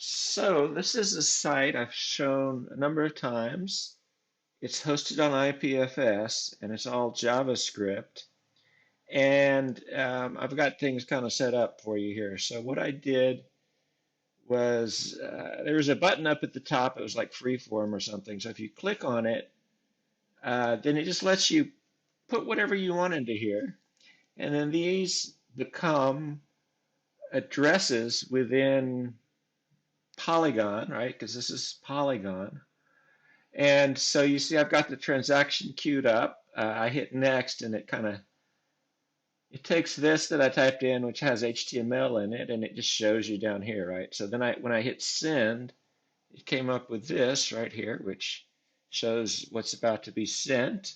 So this is a site I've shown a number of times. It's hosted on IPFS and it's all JavaScript. And I've got things kind of set up for you here. So what I did was there was a button up at the top. It was like freeform or something. So if you click on it, then it just lets you put whatever you want into here. And then these become addresses within Polygon, right? Because this is Polygon. And so you see I've got the transaction queued up. I hit next and it takes this that I typed in, which has HTML in it, and it just shows you down here, right? So then when I hit send, it came up with this right here, which shows what's about to be sent.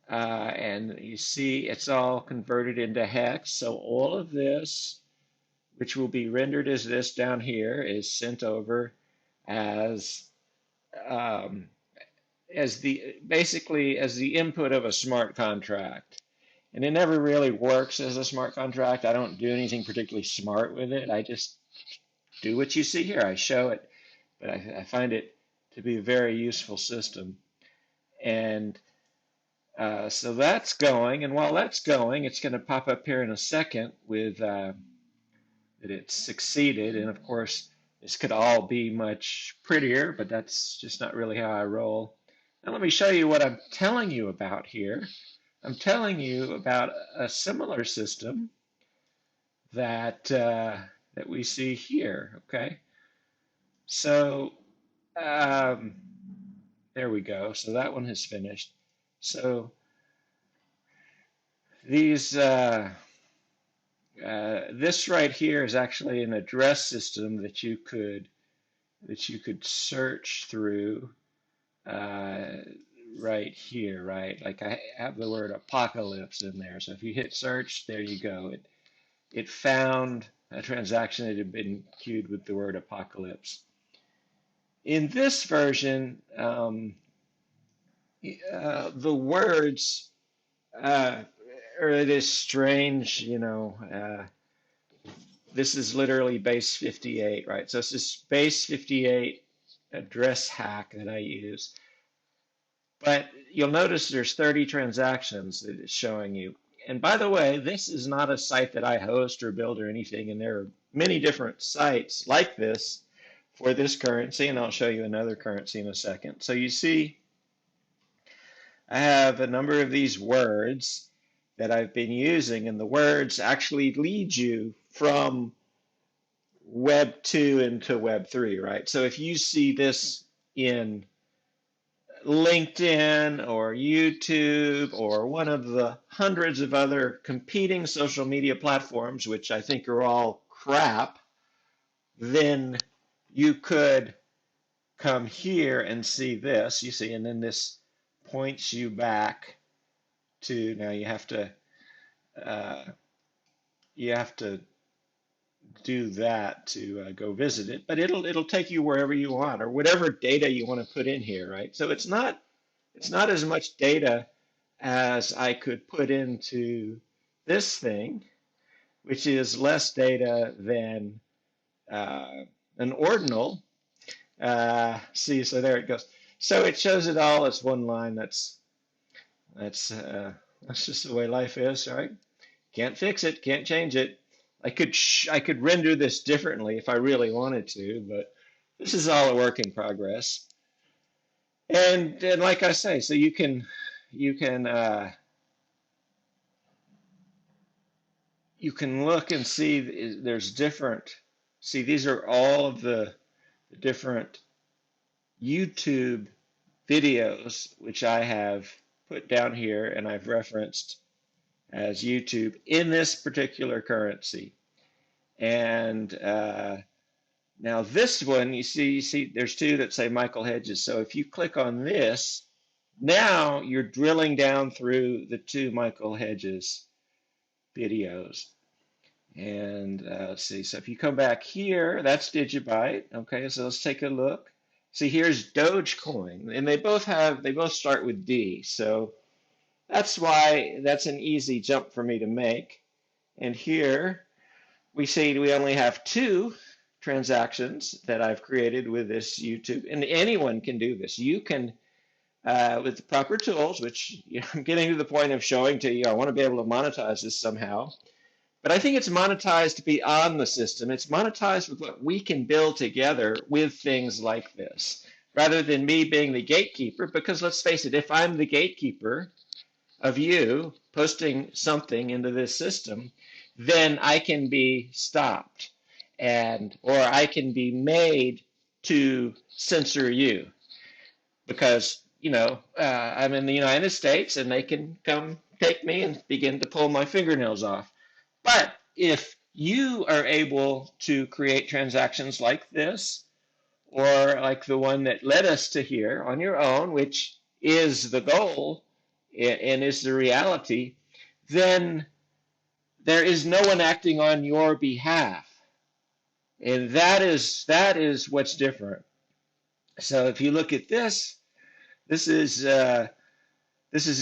And you see it's all converted into hex. So all of this, which will be rendered as this down here, is sent over as um, basically as the input of a smart contract. And it never really works as a smart contract. I don't do anything particularly smart with it. I just do what you see here. I show it, but I find it to be a very useful system. And so that's going. And while that's going, it's going to pop up here in a second with that it's succeeded. And of course, this could all be much prettier, but that's just not really how I roll. Now let me show you what I'm telling you about here. I'm telling you about a similar system that we see here. Okay, so um, there we go. So that one has finished. So these this right here is actually an address system that you could search through uh, right here, right? Like I have the word apocalypse in there. So if you hit search, there you go. It found a transaction that had been queued with the word apocalypse. In this version, the words are this strange, this is literally base 58, right? So it's this base 58 address hack that I use. But you'll notice there's 30 transactions that it's showing you. And by the way, this is not a site that I host or build or anything, and there are many different sites like this for this currency, and I'll show you another currency in a second. So you see, I have a number of these words that I've been using, and the words actually lead you from Web 2 into Web 3, right? So if you see this in LinkedIn or YouTube or one of the hundreds of other competing social media platforms, which I think are all crap, then you could come here and see this, you see, and then this points you back to, now uh, you have to do that to go visit it, but it'll take you wherever you want or whatever data you want to put in here, right? So it's not as much data as I could put into this thing, which is less data than an ordinal. See, so there it goes. So it shows it all as one line. That's that's just the way life is, right? Can't fix it, can't change it. I could render this differently if I really wanted to, but this is all a work in progress. And like I say, so you can you can look and see there's different. See, these are all of the different YouTube videos which I have put down here and I've referenced as YouTube in this particular currency. And now this one, you see, there's two that say Michael Hedges. So if you click on this, now you're drilling down through the two Michael Hedges videos. And let's see, so if you come back here, that's Digibyte. Okay, so let's take a look. See, here's Dogecoin, and they both start with D. So that's why that's an easy jump for me to make. And here we see we only have two transactions that I've created with this YouTube, and anyone can do this. You can, with the proper tools, which I'm getting to the point of showing to you, I want to be able to monetize this somehow. But I think it's monetized beyond the system. It's monetized with what we can build together with things like this, rather than me being the gatekeeper. Because let's face it, if I'm the gatekeeper of you posting something into this system, then I can be stopped, and or I can be made to censor you because I'm in the United States and they can come take me and begin to pull my fingernails off. But if you are able to create transactions like this, or like the one that led us to here on your own, which is the goal and is the reality, then there is no one acting on your behalf. And that is what's different. So if you look at this, this is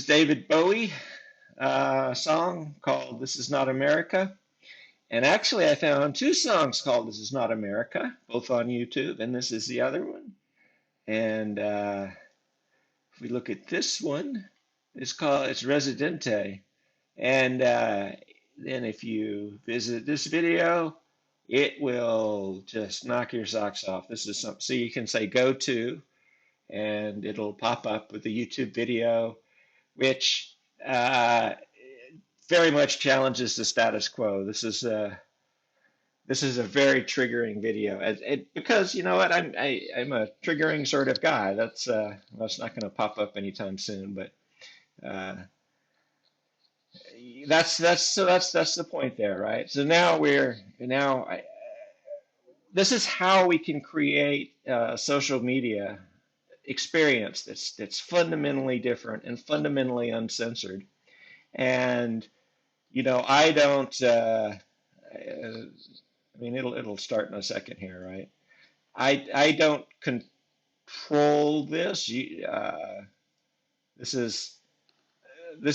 David Bowie song called "This Is Not America." And actually, I found two songs called "This Is Not America," both on YouTube, and this is the other one. And if we look at this one, it's Residente. And then if you visit this video, it will just knock your socks off. This is something, so you can say "go to," and it'll pop up with the YouTube video, which very much challenges the status quo. This is a very triggering video, because you know what, I'm a triggering sort of guy. That's not going to pop up anytime soon, but uh, that's the point there, right? So this is how we can create a social media experience that's fundamentally different and fundamentally uncensored. And I don't. I mean, it'll start in a second here, right? I don't control this. This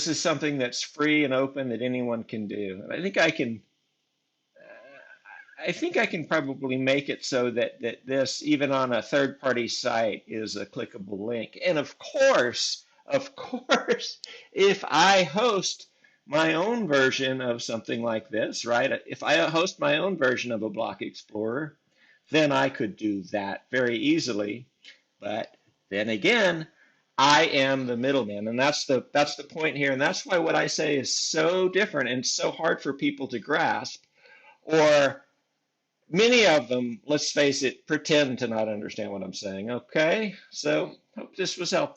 is something that's free and open that anyone can do. And I think I can probably make it so that this, even on a third-party site, is a clickable link. And of course, if I host my own version of something like this, right? If I host my own version of a block explorer, then I could do that very easily. But then again, I am the middleman, and that's the point here, and that's why what I say is so different and so hard for people to grasp, or many of them, let's face it, pretend to not understand what I'm saying. Okay, so hope this was helpful.